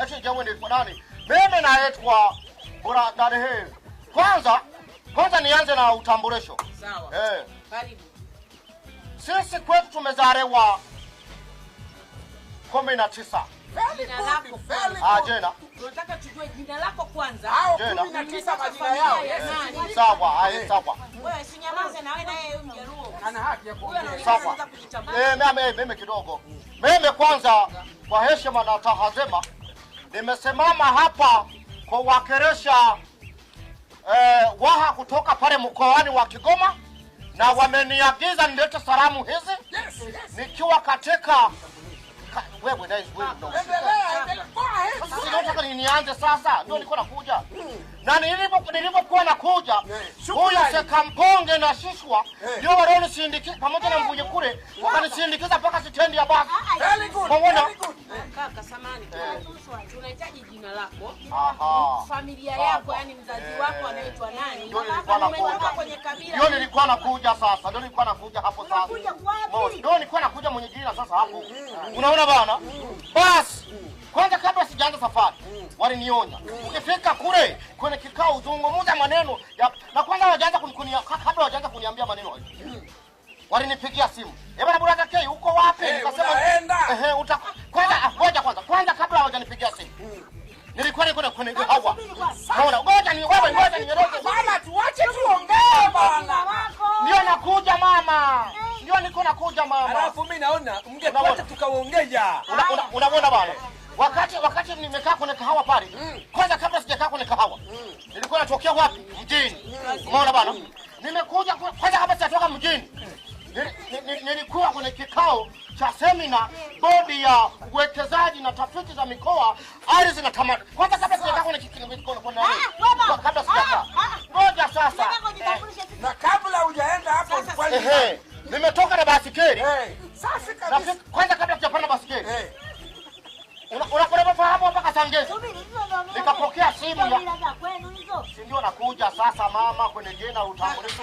eti jamu ni nani? Mimi naitwa bora dada. Kwanza nianze na utambulisho. Sawa. Karibu. Sisi kwetu tumezaliwa 19. Jina lako. Jena. Tunataka tujue jina lako kwanza. 19 majina yao. Sawa, sawa. Wewe usinyamaze na wewe naye Mjaruo. Ana haki ya kuongea. Sawa. Mimi kidogo. Mimi kwanza kwa heshima na tahadhima nimesimama hapa kwa wakilisha Waha kutoka pale mkoani wa Kigoma, na wameniagiza nilete salamu hizi. Nikiwa katika wewe nataka nianze sasa, ndio nilikuwa nakuja. Na nilipokuwa nakuja, huyu Sekamponge na Shishwa ndio walonisindikiza pamoja na Mbuye kule, wakanisindikiza mpaka stendi ya basi. Unaona? Kaka samani, tunahitaji jina lako. Familia yako, yani mzazi wako anaitwa nani? Ndio nilikuwa nakuja sasa. Ndio nilikuwa nakuja hapo sasa. Ndio nilikuwa nakuja mwenye jina sasa hapo. Unaona bana? Basi kwanza kabla sijaanza safari walinionya. Ukifika kule kwenye kikao uzungumza maneno na kwanza kabla hawajaanza kuniambia maneno hayo. Walinipigia simu. Bwana brother K uko wapi? Nikasema kwanza kabla hawajanipigia simu. Nilikuwa niko kwenye hawa. Unaona? Ngoja nieleze. Mama tuache tuongee bwana. Ndio nakuja mama. Ndio niko nakuja mama. Alafu mimi naona mngepata tukaongea. Unaona bwana? Wakati nimekaa kwenye kahawa pale. Kwanza kabla sijakaa kwenye kahawa. Nilikuwa natokea wapi? Mjini. Unaona bwana? Nimekuja kwanza kabla sijatoka mjini. Nilikuwa kwenye kikao cha semina bodi ya uwekezaji na tafiti za mikoa ardhi na tamaduni. Kwanza kabla sijakaa kwenye kabla sijakaa. Ngoja sasa. Na kabla hujaenda hapo nimetoka na basikeli. Safi kabisa. Kwanza kabla sijapanda basikeli. Unafahamu mpaka Sangezi. Nikapokea simu ya. Ndio nakuja sasa mama kwenye jina utambulisho.